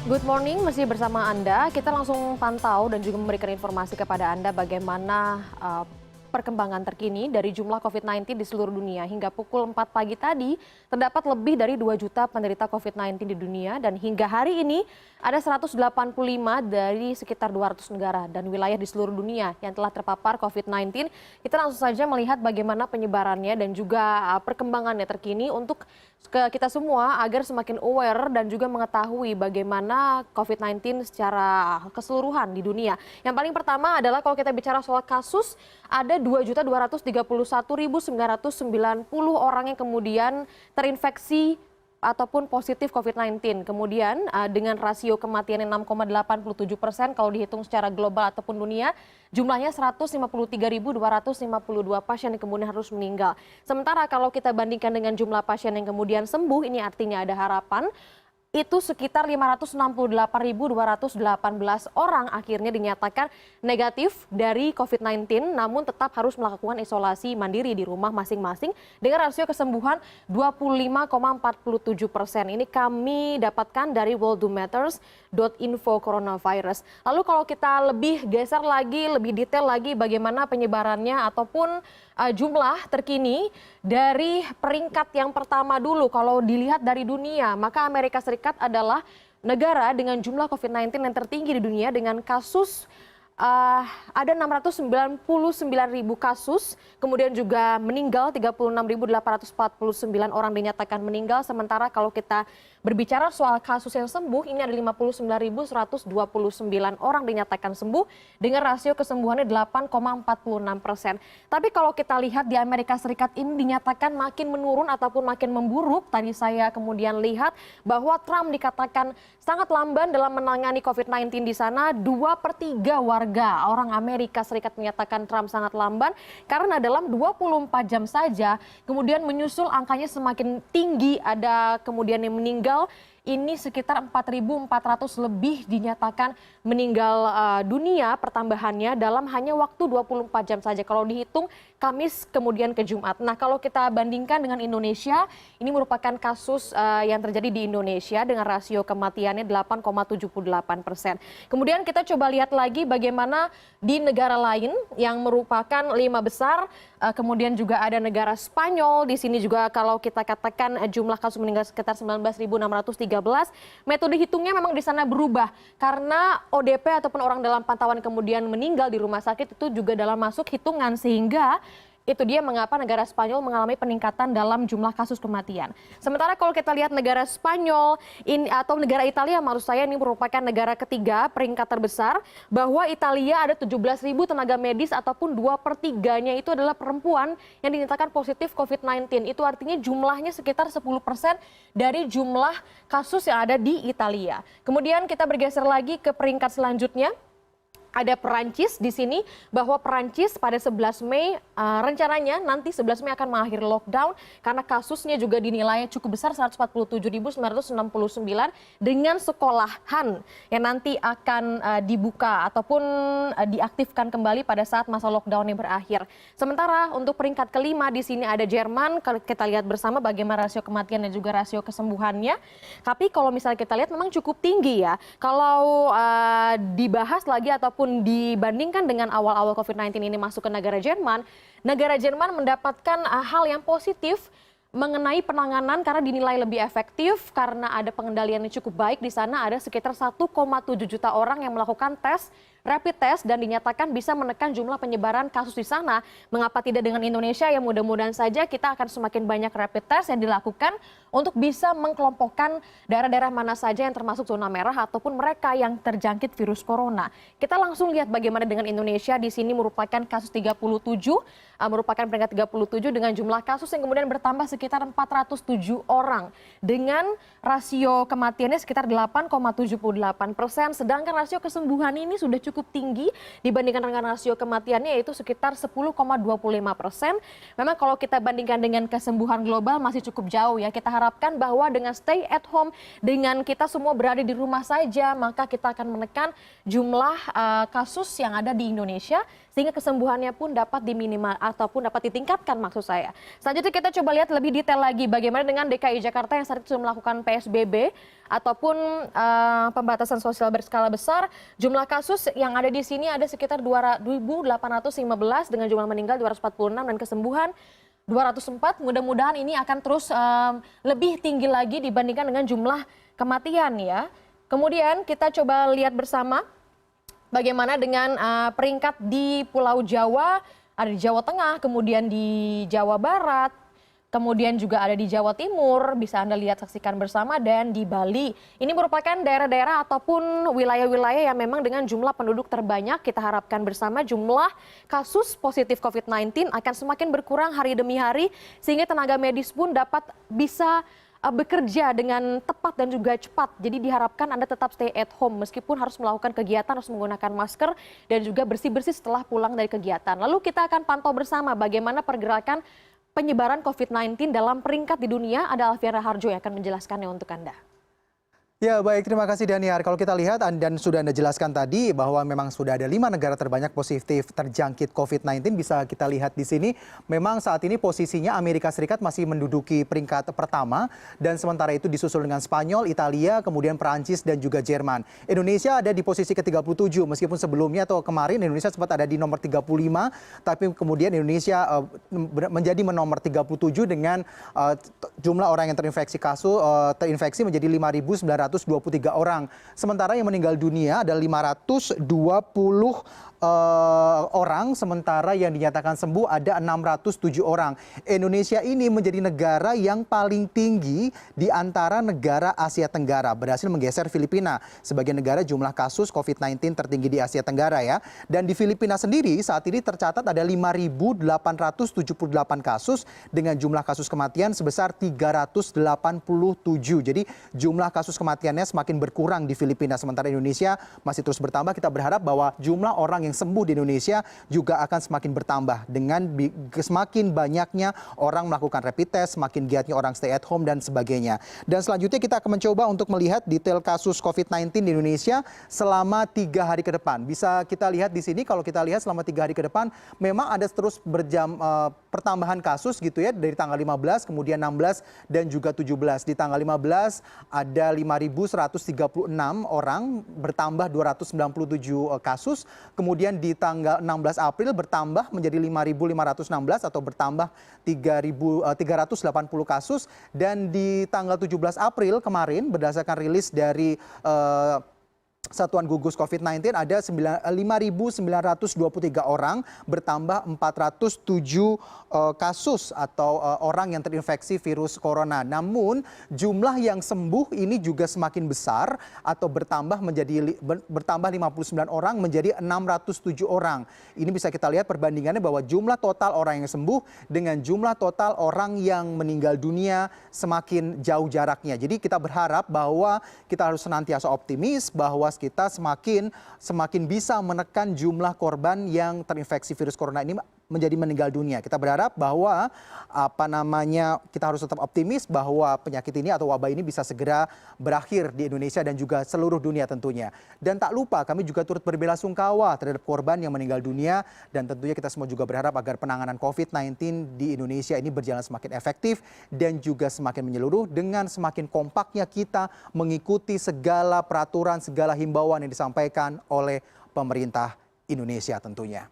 Good morning, masih bersama Anda. Kita langsung pantau dan juga memberikan informasi kepada Anda bagaimana perkembangan terkini dari jumlah COVID-19 di seluruh dunia. Hingga pukul 4 pagi tadi, terdapat lebih dari 2 juta penderita COVID-19 di dunia. Dan hingga hari ini, ada 185 dari sekitar 200 negara dan wilayah di seluruh dunia yang telah terpapar COVID-19. Kita langsung saja melihat bagaimana penyebarannya dan juga perkembangannya terkini untuk kita semua agar semakin aware dan juga mengetahui bagaimana COVID-19 secara keseluruhan di dunia. Yang paling pertama adalah kalau kita bicara soal kasus, ada 2.231.990 orang yang kemudian terinfeksi ataupun positif COVID-19. Kemudian dengan rasio kematian yang 6,87% kalau dihitung secara global ataupun dunia, jumlahnya 153.252 pasien yang kemudian harus meninggal. Sementara kalau kita bandingkan dengan jumlah pasien yang kemudian sembuh, ini artinya ada harapan, itu sekitar 568.218 orang akhirnya dinyatakan negatif dari COVID-19, namun tetap harus melakukan isolasi mandiri di rumah masing-masing dengan rasio kesembuhan 25,47%. Ini kami dapatkan dari worldomatters.info coronavirus. Lalu kalau kita lebih geser lagi, lebih detail lagi bagaimana penyebarannya ataupun jumlah terkini dari peringkat yang pertama dulu kalau dilihat dari dunia, maka Amerika Serikat adalah negara dengan jumlah COVID-19 yang tertinggi di dunia dengan kasus ada 699.000 kasus, kemudian juga meninggal 36.849 orang dinyatakan meninggal. Sementara kalau kita berbicara soal kasus yang sembuh, ini ada 59.129 orang dinyatakan sembuh dengan rasio kesembuhannya 8,46%. Tapi kalau kita lihat di Amerika Serikat ini dinyatakan makin menurun ataupun makin memburuk. Tadi saya kemudian lihat bahwa Trump dikatakan sangat lamban dalam menangani COVID-19 di sana. 2/3 warga orang Amerika Serikat menyatakan Trump sangat lamban karena dalam 24 jam saja kemudian menyusul angkanya semakin tinggi, ada kemudian yang meninggal. Ini sekitar 4.400 lebih dinyatakan meninggal dunia pertambahannya dalam hanya waktu 24 jam saja. Kalau dihitung Kamis kemudian ke Jumat. Nah kalau kita bandingkan dengan Indonesia, ini merupakan kasus yang terjadi di Indonesia dengan rasio kematiannya 8,78%. Kemudian kita coba lihat lagi bagaimana di negara lain yang merupakan 5 besar. Kemudian juga ada negara Spanyol. Di sini juga kalau kita katakan jumlah kasus meninggal sekitar 19.613. Metode hitungnya memang di sana berubah karena ODP ataupun orang dalam pantauan kemudian meninggal di rumah sakit itu juga dalam masuk hitungan, sehingga itu dia mengapa negara Spanyol mengalami peningkatan dalam jumlah kasus kematian. Sementara kalau kita lihat negara Spanyol atau negara Italia, maksud saya ini merupakan negara ketiga peringkat terbesar, bahwa Italia ada 17.000 tenaga medis ataupun 2/3-nya itu adalah perempuan yang dinyatakan positif COVID-19. Itu artinya jumlahnya sekitar 10% dari jumlah kasus yang ada di Italia. Kemudian kita bergeser lagi ke peringkat selanjutnya. Ada Perancis di sini, bahwa Perancis pada 11 Mei rencananya nanti 11 Mei akan mengakhiri lockdown karena kasusnya juga dinilai cukup besar, 147.969 dengan sekolahan yang nanti akan dibuka ataupun diaktifkan kembali pada saat masa lockdown yang berakhir. Sementara untuk peringkat kelima di sini ada Jerman. Kalau kita lihat bersama bagaimana rasio kematian dan juga rasio kesembuhannya. Tapi kalau misalnya kita lihat memang cukup tinggi ya. Kalau dibahas lagi ataupun dibandingkan dengan awal-awal COVID-19 ini masuk ke negara Jerman mendapatkan hal yang positif mengenai penanganan karena dinilai lebih efektif karena ada pengendalian yang cukup baik. Di sana ada sekitar 1,7 juta orang yang melakukan rapid test dan dinyatakan bisa menekan jumlah penyebaran kasus di sana. Mengapa tidak dengan Indonesia? Ya mudah-mudahan saja kita akan semakin banyak rapid test yang dilakukan untuk bisa mengkelompokkan daerah-daerah mana saja yang termasuk zona merah ataupun mereka yang terjangkit virus corona. Kita langsung lihat bagaimana dengan Indonesia. Di sini merupakan kasus 37, merupakan peringkat 37 dengan jumlah kasus yang kemudian bertambah sekitar 407 orang dengan rasio kematiannya sekitar 8,78%, sedangkan rasio kesembuhan ini sudah cukup tinggi dibandingkan dengan rasio kematiannya, yaitu sekitar 10,25%. Memang kalau kita bandingkan dengan kesembuhan global masih cukup jauh ya. Kita harapkan bahwa dengan stay at home, dengan kita semua berada di rumah saja, maka kita akan menekan jumlah kasus yang ada di Indonesia sehingga kesembuhannya pun dapat diminimal ataupun dapat ditingkatkan maksud saya. Selanjutnya kita coba lihat lebih detail lagi bagaimana dengan DKI Jakarta yang saat itu sudah melakukan PSBB ataupun pembatasan sosial berskala besar. Jumlah kasus yang ada di sini ada sekitar 2.815 dengan jumlah meninggal 246 dan kesembuhan 204. Mudah-mudahan ini akan terus lebih tinggi lagi dibandingkan dengan jumlah kematian ya. Kemudian kita coba lihat bersama bagaimana dengan peringkat di Pulau Jawa, ada di Jawa Tengah, kemudian di Jawa Barat, kemudian juga ada di Jawa Timur, bisa Anda lihat saksikan bersama, dan di Bali. Ini merupakan daerah-daerah ataupun wilayah-wilayah yang memang dengan jumlah penduduk terbanyak. Kita harapkan bersama jumlah kasus positif COVID-19 akan semakin berkurang hari demi hari, sehingga tenaga medis pun dapat bisa bekerja dengan tepat dan juga cepat. Jadi diharapkan Anda tetap stay at home meskipun harus melakukan kegiatan, harus menggunakan masker dan juga bersih-bersih setelah pulang dari kegiatan. Lalu kita akan pantau bersama bagaimana pergerakan penyebaran COVID-19 dalam peringkat di dunia. Ada Alfian Raharjo yang akan menjelaskannya untuk Anda. Ya baik, terima kasih Daniar. Kalau kita lihat dan sudah Anda jelaskan tadi bahwa memang sudah ada 5 negara terbanyak positif terjangkit COVID-19. Bisa kita lihat di sini memang saat ini posisinya Amerika Serikat masih menduduki peringkat pertama. Dan sementara itu disusul dengan Spanyol, Italia, kemudian Perancis dan juga Jerman. Indonesia ada di posisi ke-37 meskipun sebelumnya atau kemarin Indonesia sempat ada di nomor 35. Tapi kemudian Indonesia menjadi nomor 37 dengan jumlah orang yang terinfeksi menjadi 5.923 orang. Sementara yang meninggal dunia ada 520 orang, sementara yang dinyatakan sembuh ada 607 orang. Indonesia ini menjadi negara yang paling tinggi di antara negara Asia Tenggara, berhasil menggeser Filipina sebagai negara jumlah kasus COVID-19 tertinggi di Asia Tenggara ya. Dan di Filipina sendiri saat ini tercatat ada 5.878 kasus dengan jumlah kasus kematian sebesar 387. Jadi jumlah kasus kematiannya semakin berkurang di Filipina, sementara Indonesia masih terus bertambah. Kita berharap bahwa jumlah orang yang sembuh di Indonesia juga akan semakin bertambah dengan semakin banyaknya orang melakukan rapid test, semakin giatnya orang stay at home dan sebagainya. Dan selanjutnya kita akan mencoba untuk melihat detail kasus COVID-19 di Indonesia selama 3 hari ke depan. Bisa kita lihat di sini, kalau kita lihat selama 3 hari ke depan memang ada terus pertambahan kasus gitu ya, dari tanggal 15, kemudian 16 dan juga 17. Di tanggal 15 ada 5.136 orang, bertambah 297 kasus. Kemudian di tanggal 16 April bertambah menjadi 5.516 atau bertambah 3.380 kasus. Dan di tanggal 17 April kemarin berdasarkan rilis dari Satuan Gugus COVID-19 ada 5.923 orang, bertambah 407 kasus atau orang yang terinfeksi virus corona. Namun jumlah yang sembuh ini juga semakin besar atau bertambah 59 orang menjadi 607 orang. Ini bisa kita lihat perbandingannya bahwa jumlah total orang yang sembuh dengan jumlah total orang yang meninggal dunia semakin jauh jaraknya. Jadi kita berharap bahwa kita harus senantiasa optimis bahwa kita semakin bisa menekan jumlah korban yang terinfeksi virus corona ini menjadi meninggal dunia. Kita berharap bahwa kita harus tetap optimis bahwa penyakit ini atau wabah ini bisa segera berakhir di Indonesia dan juga seluruh dunia tentunya. Dan tak lupa kami juga turut berbelasungkawa terhadap korban yang meninggal dunia, dan tentunya kita semua juga berharap agar penanganan COVID-19 di Indonesia ini berjalan semakin efektif dan juga semakin menyeluruh dengan semakin kompaknya kita mengikuti segala peraturan, segala himbauan yang disampaikan oleh pemerintah Indonesia tentunya.